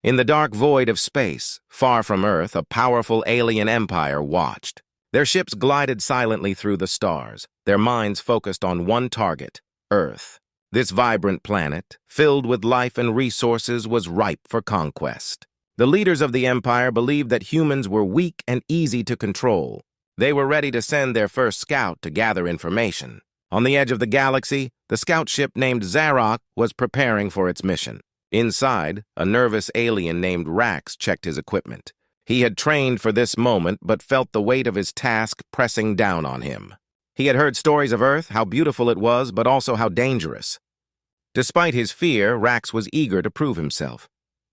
In the dark void of space, far from Earth, a powerful alien empire watched. Their ships glided silently through the stars, their minds focused on one target, Earth. This vibrant planet, filled with life and resources, was ripe for conquest. The leaders of the empire believed that humans were weak and easy to control. They were ready to send their first scout to gather information. On the edge of the galaxy, the scout ship named Zarok was preparing for its mission. Inside, a nervous alien named Rax checked his equipment. He had trained for this moment but felt the weight of his task pressing down on him. He had heard stories of Earth, how beautiful it was, but also how dangerous. Despite his fear, Rax was eager to prove himself.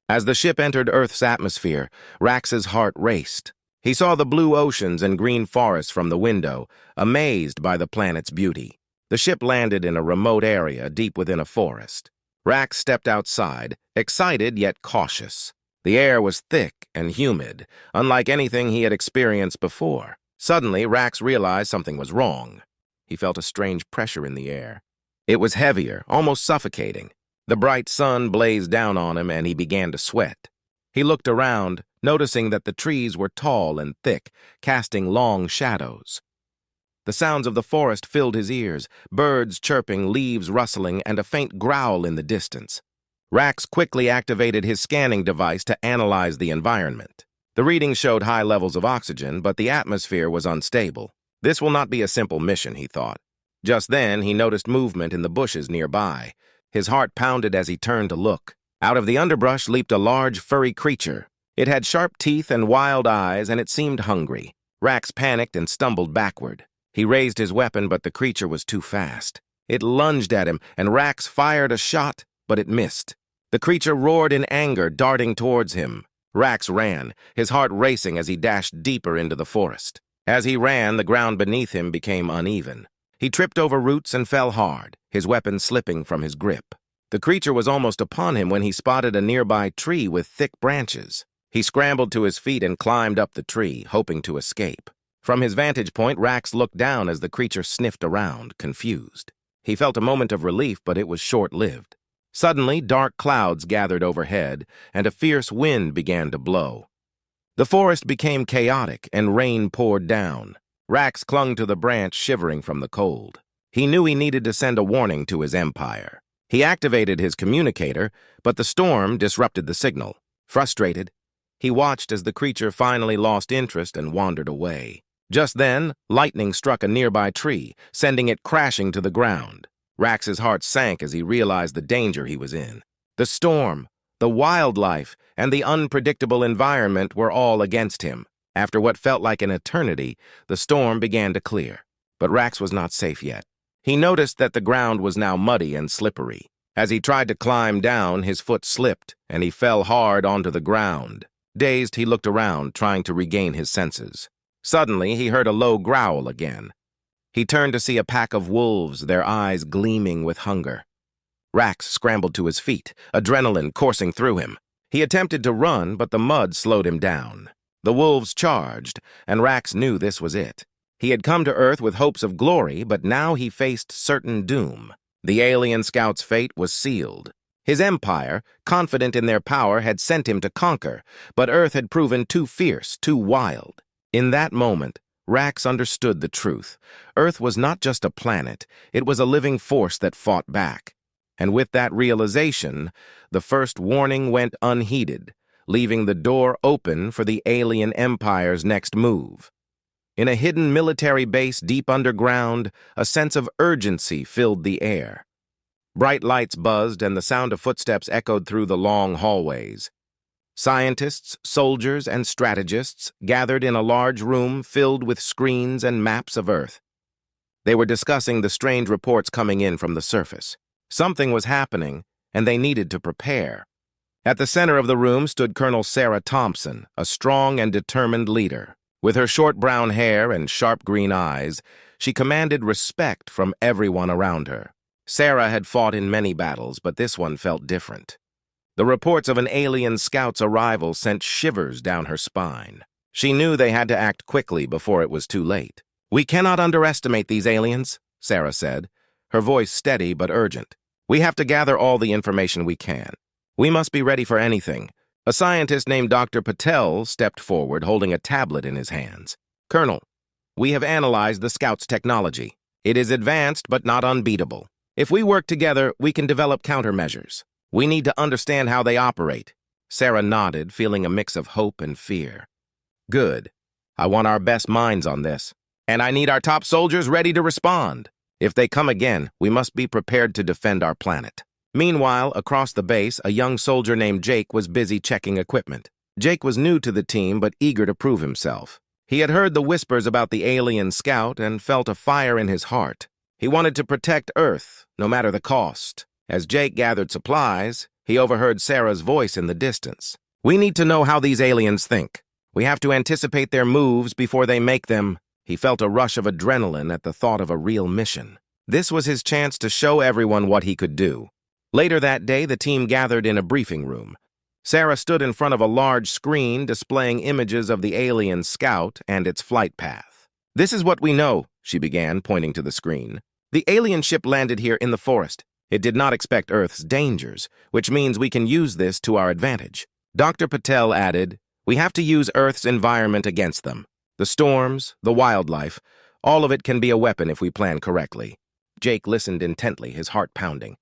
As the ship entered Earth's atmosphere, Rax's heart raced. He saw the blue oceans and green forests from the window, amazed by the planet's beauty. The ship landed in a remote area deep within a forest. Rax stepped outside, excited yet cautious. The air was thick and humid, unlike anything he had experienced before. Suddenly, Rax realized something was wrong. He felt a strange pressure in the air. It was heavier, almost suffocating. The bright sun blazed down on him and he began to sweat. He looked around, noticing that the trees were tall and thick, casting long shadows. The sounds of the forest filled his ears, birds chirping, leaves rustling, and a faint growl in the distance. Rax quickly activated his scanning device to analyze the environment. The readings showed high levels of oxygen, but the atmosphere was unstable. This will not be a simple mission, he thought. Just then, he noticed movement in the bushes nearby. His heart pounded as he turned to look. Out of the underbrush leaped a large, furry creature. It had sharp teeth and wild eyes, and it seemed hungry. Rax panicked and stumbled backward. He raised his weapon, but the creature was too fast. It lunged at him, and Rax fired a shot, but it missed. The creature roared in anger, darting towards him. Rax ran, his heart racing as he dashed deeper into the forest. As he ran, the ground beneath him became uneven. He tripped over roots and fell hard, his weapon slipping from his grip. The creature was almost upon him when he spotted a nearby tree with thick branches. He scrambled to his feet and climbed up the tree, hoping to escape. From his vantage point, Rax looked down as the creature sniffed around, confused. He felt a moment of relief, but it was short-lived. Suddenly, dark clouds gathered overhead, and a fierce wind began to blow. The forest became chaotic, and rain poured down. Rax clung to the branch, shivering from the cold. He knew he needed to send a warning to his empire. He activated his communicator, but the storm disrupted the signal. Frustrated, he watched as the creature finally lost interest and wandered away. Just then, lightning struck a nearby tree, sending it crashing to the ground. Rax's heart sank as he realized the danger he was in. The storm, the wildlife, and the unpredictable environment were all against him. After what felt like an eternity, the storm began to clear. But Rax was not safe yet. He noticed that the ground was now muddy and slippery. As he tried to climb down, his foot slipped, and he fell hard onto the ground. Dazed, he looked around, trying to regain his senses. Suddenly, he heard a low growl again. He turned to see a pack of wolves, their eyes gleaming with hunger. Rax scrambled to his feet, adrenaline coursing through him. He attempted to run, but the mud slowed him down. The wolves charged, and Rax knew this was it. He had come to Earth with hopes of glory, but now he faced certain doom. The alien scout's fate was sealed. His empire, confident in their power, had sent him to conquer, but Earth had proven too fierce, too wild. In that moment, Rax understood the truth. Earth was not just a planet, it was a living force that fought back. And with that realization, the first warning went unheeded, leaving the door open for the alien empire's next move. In a hidden military base deep underground, a sense of urgency filled the air. Bright lights buzzed and the sound of footsteps echoed through the long hallways. Scientists, soldiers, and strategists gathered in a large room filled with screens and maps of Earth. They were discussing the strange reports coming in from the surface. Something was happening, and they needed to prepare. At the center of the room stood Colonel Sarah Thompson, a strong and determined leader. With her short brown hair and sharp green eyes, she commanded respect from everyone around her. Sarah had fought in many battles, but this one felt different. The reports of an alien scout's arrival sent shivers down her spine. She knew they had to act quickly before it was too late. "We cannot underestimate these aliens," Sarah said, her voice steady but urgent. "We have to gather all the information we can. We must be ready for anything. A scientist named Dr. Patel stepped forward, holding a tablet in his hands. "Colonel, we have analyzed the Scout's technology. It is advanced but not unbeatable. If we work together, we can develop countermeasures. We need to understand how they operate." Sarah nodded, feeling a mix of hope and fear. "Good. I want our best minds on this. And I need our top soldiers ready to respond. If they come again, we must be prepared to defend our planet." Meanwhile, across the base, a young soldier named Jake was busy checking equipment. Jake was new to the team but eager to prove himself. He had heard the whispers about the alien scout and felt a fire in his heart. He wanted to protect Earth, no matter the cost. As Jake gathered supplies, he overheard Sarah's voice in the distance. "We need to know how these aliens think. We have to anticipate their moves before they make them." He felt a rush of adrenaline at the thought of a real mission. This was his chance to show everyone what he could do. Later that day, the team gathered in a briefing room. Sarah stood in front of a large screen displaying images of the alien scout and its flight path. "This is what we know," she began, pointing to the screen. "The alien ship landed here in the forest. It did not expect Earth's dangers, which means we can use this to our advantage." Dr. Patel added, "We have to use Earth's environment against them. The storms, the wildlife, all of it can be a weapon if we plan correctly." Jake listened intently, his heart pounding.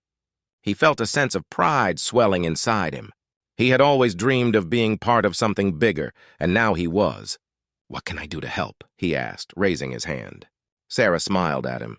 He felt a sense of pride swelling inside him. He had always dreamed of being part of something bigger, and now he was. "What can I do to help?" he asked, raising his hand. Sarah smiled at him.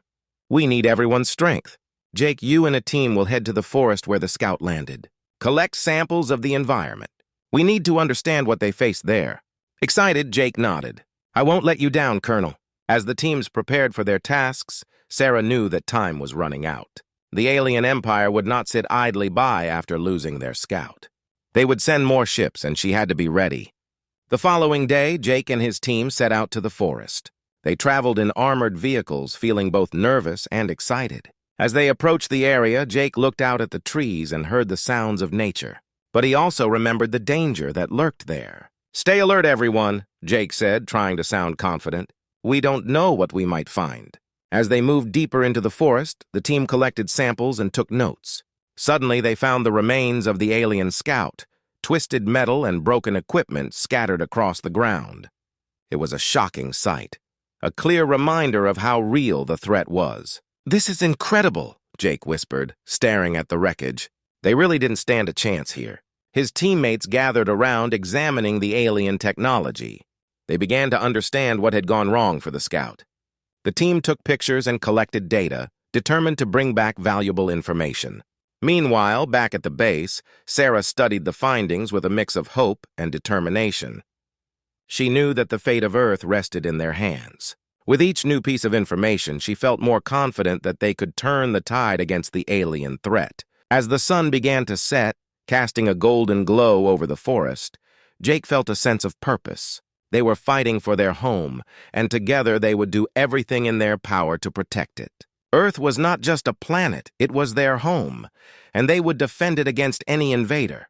"We need everyone's strength. Jake, you and a team will head to the forest where the scout landed. Collect samples of the environment. We need to understand what they faced there." Excited, Jake nodded. "I won't let you down, Colonel." As the teams prepared for their tasks, Sarah knew that time was running out. The alien empire would not sit idly by after losing their scout. They would send more ships, and she had to be ready. The following day, Jake and his team set out to the forest. They traveled in armored vehicles, feeling both nervous and excited. As they approached the area, Jake looked out at the trees and heard the sounds of nature. But he also remembered the danger that lurked there. "Stay alert, everyone," Jake said, trying to sound confident. "We don't know what we might find." As they moved deeper into the forest, the team collected samples and took notes. Suddenly, they found the remains of the alien scout, twisted metal and broken equipment scattered across the ground. It was a shocking sight, a clear reminder of how real the threat was. "This is incredible," Jake whispered, staring at the wreckage. They really didn't stand a chance here. His teammates gathered around, examining the alien technology. They began to understand what had gone wrong for the scout. The team took pictures and collected data, determined to bring back valuable information. Meanwhile, back at the base, Sarah studied the findings with a mix of hope and determination. She knew that the fate of Earth rested in their hands. With each new piece of information, she felt more confident that they could turn the tide against the alien threat. As the sun began to set, casting a golden glow over the forest, Jake felt a sense of purpose. They were fighting for their home, and together they would do everything in their power to protect it. Earth was not just a planet, it was their home, and they would defend it against any invader.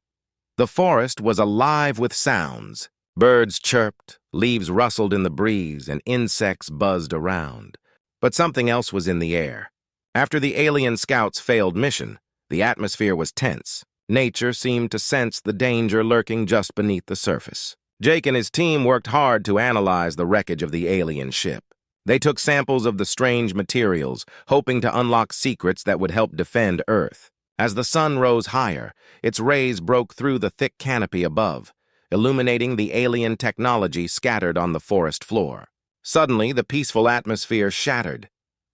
The forest was alive with sounds. Birds chirped, leaves rustled in the breeze, and insects buzzed around. But something else was in the air. After the alien scouts' failed mission, the atmosphere was tense. Nature seemed to sense the danger lurking just beneath the surface. Jake and his team worked hard to analyze the wreckage of the alien ship. They took samples of the strange materials, hoping to unlock secrets that would help defend Earth. As the sun rose higher, its rays broke through the thick canopy above, illuminating the alien technology scattered on the forest floor. Suddenly, the peaceful atmosphere shattered.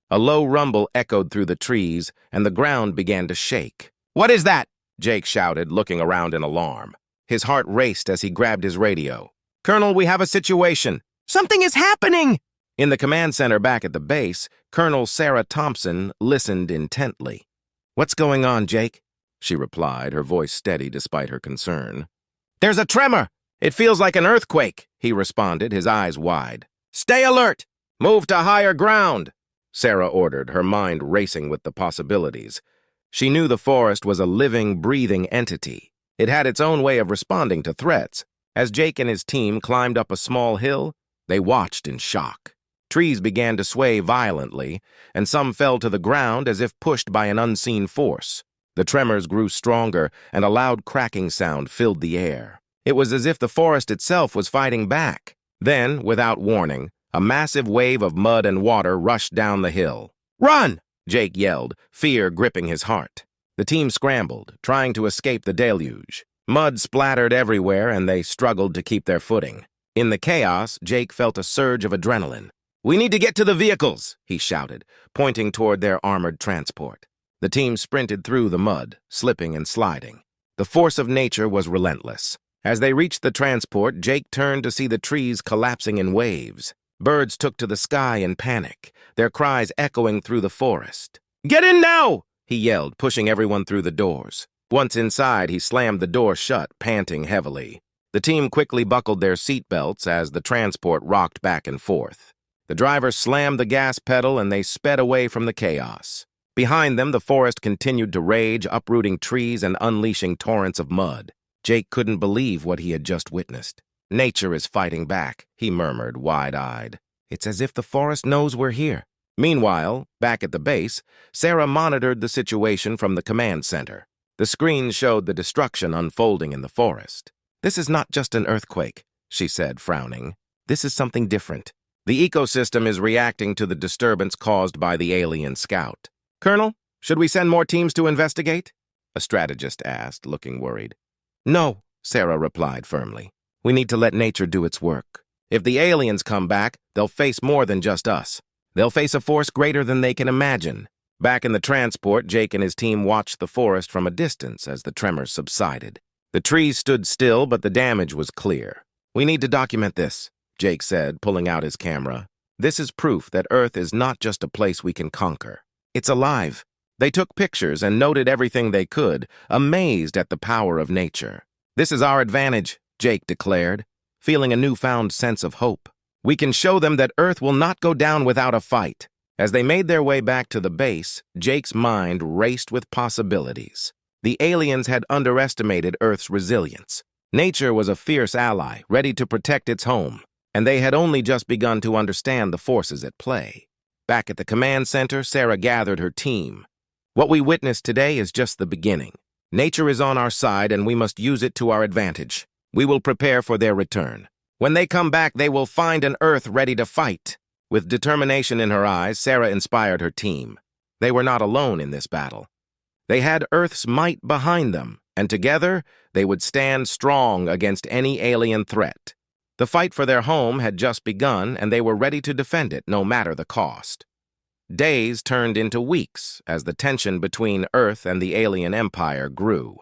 A low rumble echoed through the trees, and the ground began to shake. "What is that?" Jake shouted, looking around in alarm. His heart raced as he grabbed his radio. "Colonel, we have a situation." "Something is happening!" In the command center back at the base, Colonel Sarah Thompson listened intently. "What's going on, Jake?" she replied, her voice steady despite her concern. "There's a tremor. It feels like an earthquake," he responded, his eyes wide. "Stay alert. Move to higher ground," Sarah ordered, her mind racing with the possibilities. She knew the forest was a living, breathing entity. It had its own way of responding to threats. As Jake and his team climbed up a small hill, they watched in shock. Trees began to sway violently, and some fell to the ground as if pushed by an unseen force. The tremors grew stronger, and a loud cracking sound filled the air. It was as if the forest itself was fighting back. Then, without warning, a massive wave of mud and water rushed down the hill. "Run!" Jake yelled, fear gripping his heart. The team scrambled, trying to escape the deluge. Mud splattered everywhere, and they struggled to keep their footing. In the chaos, Jake felt a surge of adrenaline. "We need to get to the vehicles," he shouted, pointing toward their armored transport. The team sprinted through the mud, slipping and sliding. The force of nature was relentless. As they reached the transport, Jake turned to see the trees collapsing in waves. Birds took to the sky in panic, their cries echoing through the forest. "Get in now!" he yelled, pushing everyone through the doors. Once inside, he slammed the door shut, panting heavily. The team quickly buckled their seatbelts as the transport rocked back and forth. The driver slammed the gas pedal and they sped away from the chaos. Behind them, the forest continued to rage, uprooting trees and unleashing torrents of mud. Jake couldn't believe what he had just witnessed. "Nature is fighting back," he murmured, wide-eyed. "It's as if the forest knows we're here." Meanwhile, back at the base, Sarah monitored the situation from the command center. The screen showed the destruction unfolding in the forest. "This is not just an earthquake," she said, frowning. "This is something different. The ecosystem is reacting to the disturbance caused by the alien scout." "Colonel, should we send more teams to investigate?" a strategist asked, looking worried. "No," Sarah replied firmly. "We need to let nature do its work. If the aliens come back, they'll face more than just us. They'll face a force greater than they can imagine." Back in the transport, Jake and his team watched the forest from a distance as the tremors subsided. The trees stood still, but the damage was clear. "We need to document this," Jake said, pulling out his camera. "This is proof that Earth is not just a place we can conquer. It's alive." They took pictures and noted everything they could, amazed at the power of nature. "This is our advantage," Jake declared, feeling a newfound sense of hope. "We can show them that Earth will not go down without a fight." As they made their way back to the base, Jake's mind raced with possibilities. The aliens had underestimated Earth's resilience. Nature was a fierce ally, ready to protect its home, and they had only just begun to understand the forces at play. Back at the command center, Sarah gathered her team. "What we witnessed today is just the beginning. Nature is on our side, and we must use it to our advantage. We will prepare for their return. When they come back, they will find an Earth ready to fight." With determination in her eyes, Sarah inspired her team. They were not alone in this battle. They had Earth's might behind them, and together they would stand strong against any alien threat. The fight for their home had just begun, and they were ready to defend it, no matter the cost. Days turned into weeks as the tension between Earth and the alien empire grew.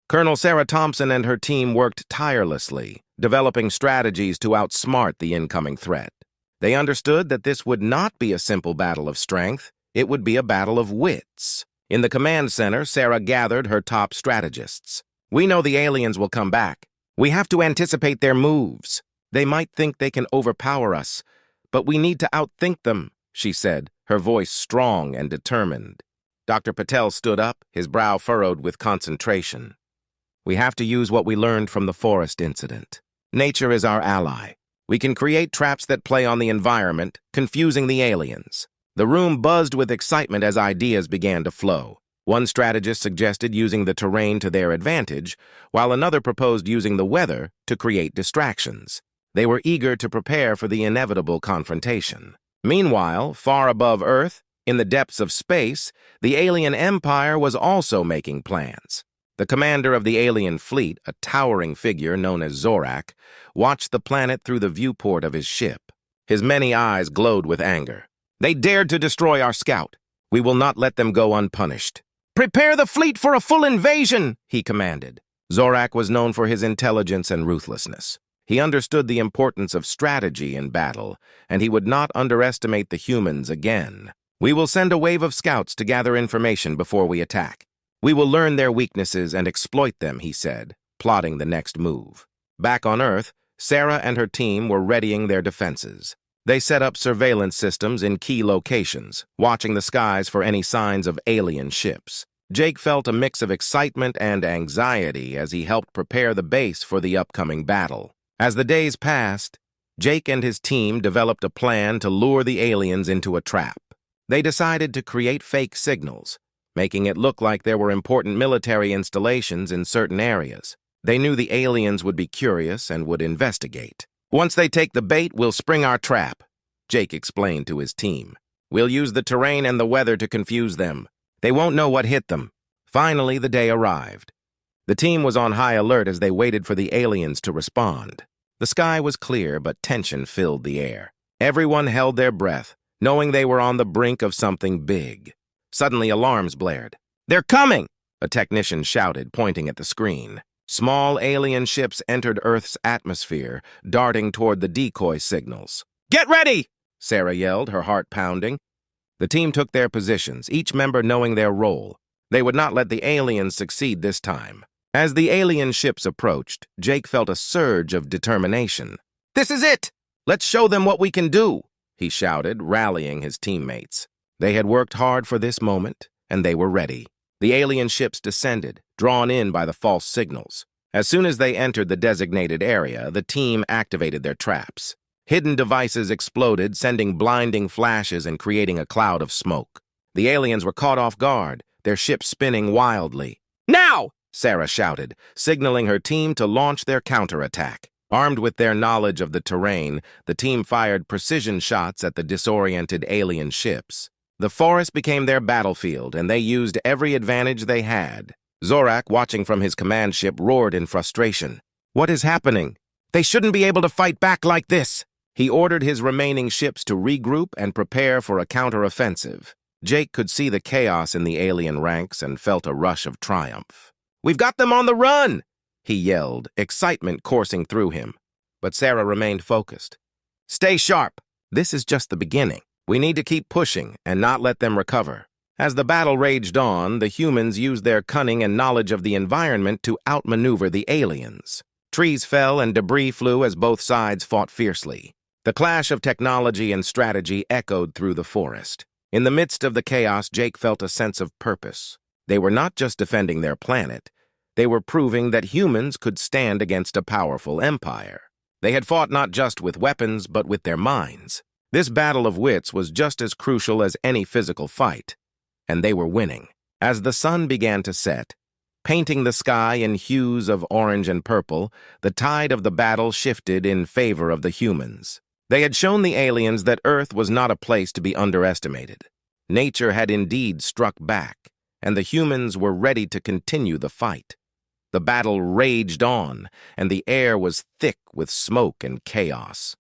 Colonel Sarah Thompson and her team worked tirelessly, developing strategies to outsmart the incoming threat. They understood that this would not be a simple battle of strength. It would be a battle of wits. In the command center, Sarah gathered her top strategists. "We know the aliens will come back. We have to anticipate their moves. They might think they can overpower us, but we need to outthink them," she said, her voice strong and determined. Dr. Patel stood up, his brow furrowed with concentration. "We have to use what we learned from the forest incident. Nature is our ally. We can create traps that play on the environment, confusing the aliens." The room buzzed with excitement as ideas began to flow. One strategist suggested using the terrain to their advantage, while another proposed using the weather to create distractions. They were eager to prepare for the inevitable confrontation. Meanwhile, far above Earth, in the depths of space, the alien empire was also making plans. The commander of the alien fleet, a towering figure known as Zorak, watched the planet through the viewport of his ship. His many eyes glowed with anger. "They dared to destroy our scout. We will not let them go unpunished." "Prepare the fleet for a full invasion," he commanded. Zorak was known for his intelligence and ruthlessness. He understood the importance of strategy in battle, and he would not underestimate the humans again. "We will send a wave of scouts to gather information before we attack. We will learn their weaknesses and exploit them," he said, plotting the next move. Back on Earth, Sarah and her team were readying their defenses. They set up surveillance systems in key locations, watching the skies for any signs of alien ships. Jake felt a mix of excitement and anxiety as he helped prepare the base for the upcoming battle. As the days passed, Jake and his team developed a plan to lure the aliens into a trap. They decided to create fake signals, making it look like there were important military installations in certain areas. They knew the aliens would be curious and would investigate. "Once they take the bait, we'll spring our trap," Jake explained to his team. "We'll use the terrain and the weather to confuse them. They won't know what hit them." Finally, the day arrived. The team was on high alert as they waited for the aliens to respond. The sky was clear, but tension filled the air. Everyone held their breath, knowing they were on the brink of something big. Suddenly, alarms blared. "They're coming!" a technician shouted, pointing at the screen. Small alien ships entered Earth's atmosphere, darting toward the decoy signals. "Get ready!" Sarah yelled, her heart pounding. The team took their positions, each member knowing their role. They would not let the aliens succeed this time. As the alien ships approached, Jake felt a surge of determination. "This is it! Let's show them what we can do!" he shouted, rallying his teammates. They had worked hard for this moment, and they were ready. The alien ships descended, drawn in by the false signals. As soon as they entered the designated area, the team activated their traps. Hidden devices exploded, sending blinding flashes and creating a cloud of smoke. The aliens were caught off guard, their ships spinning wildly. "Now!" Sarah shouted, signaling her team to launch their counterattack. Armed with their knowledge of the terrain, the team fired precision shots at the disoriented alien ships. The forest became their battlefield, and they used every advantage they had. Zorak, watching from his command ship, roared in frustration. "What is happening? They shouldn't be able to fight back like this!" He ordered his remaining ships to regroup and prepare for a counteroffensive. Jake could see the chaos in the alien ranks and felt a rush of triumph. "We've got them on the run!" he yelled, excitement coursing through him. But Sarah remained focused. "Stay sharp. This is just the beginning. We need to keep pushing and not let them recover." As the battle raged on, the humans used their cunning and knowledge of the environment to outmaneuver the aliens. Trees fell and debris flew as both sides fought fiercely. The clash of technology and strategy echoed through the forest. In the midst of the chaos, Jake felt a sense of purpose. They were not just defending their planet. They were proving that humans could stand against a powerful empire. They had fought not just with weapons, but with their minds. This battle of wits was just as crucial as any physical fight, and they were winning. As the sun began to set, painting the sky in hues of orange and purple, the tide of the battle shifted in favor of the humans. They had shown the aliens that Earth was not a place to be underestimated. Nature had indeed struck back, and the humans were ready to continue the fight. The battle raged on, and the air was thick with smoke and chaos.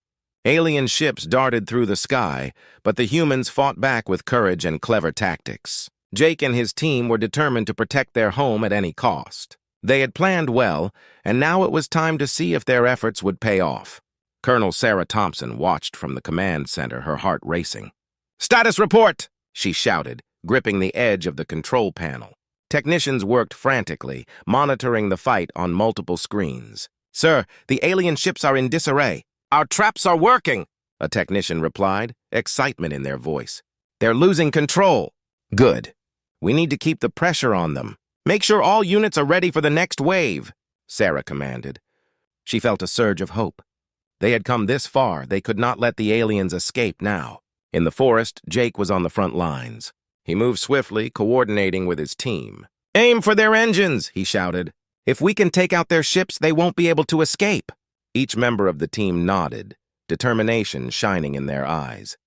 Alien ships darted through the sky, but the humans fought back with courage and clever tactics. Jake and his team were determined to protect their home at any cost. They had planned well, and now it was time to see if their efforts would pay off. Colonel Sarah Thompson watched from the command center, her heart racing. "Status report!" she shouted, gripping the edge of the control panel. Technicians worked frantically, monitoring the fight on multiple screens. "Sir, the alien ships are in disarray. Our traps are working," a technician replied, excitement in their voice. "They're losing control." "Good. We need to keep the pressure on them. Make sure all units are ready for the next wave," Sarah commanded. She felt a surge of hope. They had come this far, they could not let the aliens escape now. In the forest, Jake was on the front lines. He moved swiftly, coordinating with his team. "Aim for their engines," he shouted. "If we can take out their ships, they won't be able to escape." Each member of the team nodded, determination shining in their eyes.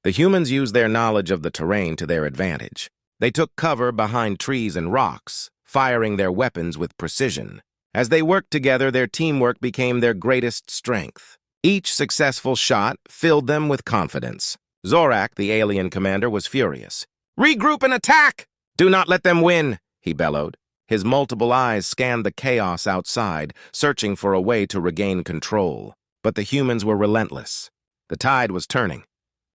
The humans used their knowledge of the terrain to their advantage. They took cover behind trees and rocks, firing their weapons with precision. As they worked together, their teamwork became their greatest strength. Each successful shot filled them with confidence. Zorak, the alien commander, was furious. "Regroup and attack! Do not let them win!" he bellowed. His multiple eyes scanned the chaos outside, searching for a way to regain control. But the humans were relentless. The tide was turning.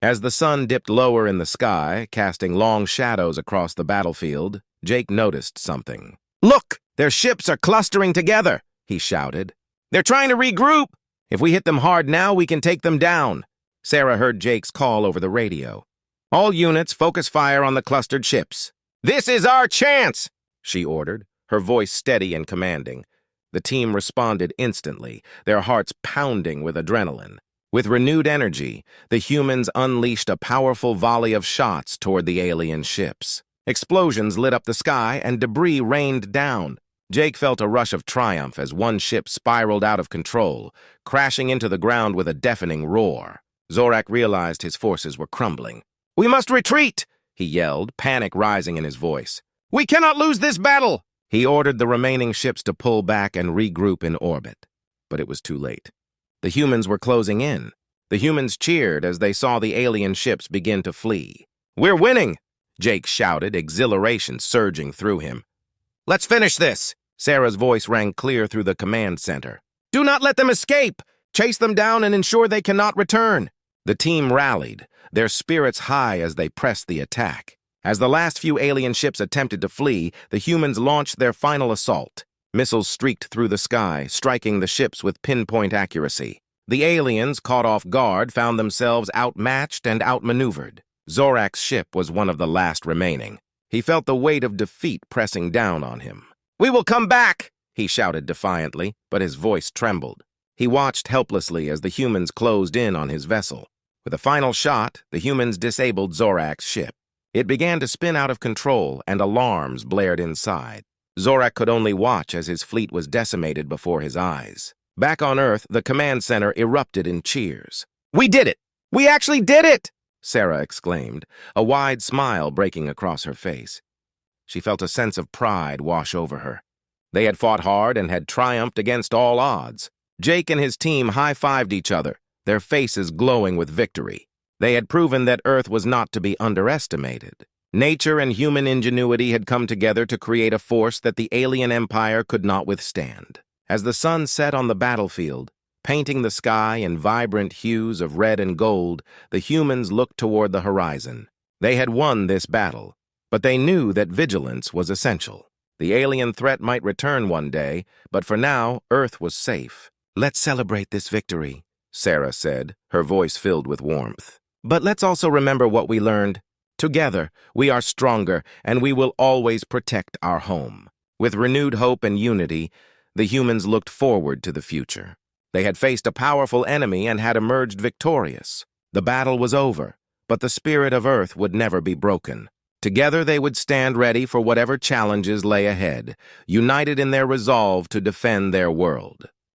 As the sun dipped lower in the sky, casting long shadows across the battlefield, Jake noticed something. "Look! Their ships are clustering together!" he shouted. "They're trying to regroup! If we hit them hard now, we can take them down." Sarah heard Jake's call over the radio. "All units, focus fire on the clustered ships." "This is our chance!" she ordered, her voice steady and commanding. The team responded instantly, their hearts pounding with adrenaline. With renewed energy, the humans unleashed a powerful volley of shots toward the alien ships. Explosions lit up the sky and debris rained down. Jake felt a rush of triumph as one ship spiraled out of control, crashing into the ground with a deafening roar. Zorak realized his forces were crumbling. "We must retreat!" he yelled, panic rising in his voice. "We cannot lose this battle!" He ordered the remaining ships to pull back and regroup in orbit. But it was too late. The humans were closing in. The humans cheered as they saw the alien ships begin to flee. "We're winning!" Jake shouted, exhilaration surging through him. "Let's finish this!" Sarah's voice rang clear through the command center. "Do not let them escape! Chase them down and ensure they cannot return!" The team rallied, their spirits high as they pressed the attack. As the last few alien ships attempted to flee, the humans launched their final assault. Missiles streaked through the sky, striking the ships with pinpoint accuracy. The aliens, caught off guard, found themselves outmatched and outmaneuvered. Zorak's ship was one of the last remaining. He felt the weight of defeat pressing down on him. "We will come back!" he shouted defiantly, but his voice trembled. He watched helplessly as the humans closed in on his vessel. With a final shot, the humans disabled Zorak's ship. It began to spin out of control, and alarms blared inside. Zorak could only watch as his fleet was decimated before his eyes. Back on Earth, the command center erupted in cheers. "We did it! We actually did it!" Sarah exclaimed, a wide smile breaking across her face. She felt a sense of pride wash over her. They had fought hard and had triumphed against all odds. Jake and his team high-fived each other, their faces glowing with victory. They had proven that Earth was not to be underestimated. Nature and human ingenuity had come together to create a force that the alien empire could not withstand. As the sun set on the battlefield, painting the sky in vibrant hues of red and gold, the humans looked toward the horizon. They had won this battle, but they knew that vigilance was essential. The alien threat might return one day, but for now, Earth was safe. "Let's celebrate this victory," Sarah said, her voice filled with warmth. "But let's also remember what we learned. Together, we are stronger, and we will always protect our home." With renewed hope and unity, the humans looked forward to the future. They had faced a powerful enemy and had emerged victorious. The battle was over, but the spirit of Earth would never be broken. Together they would stand ready for whatever challenges lay ahead, united in their resolve to defend their world.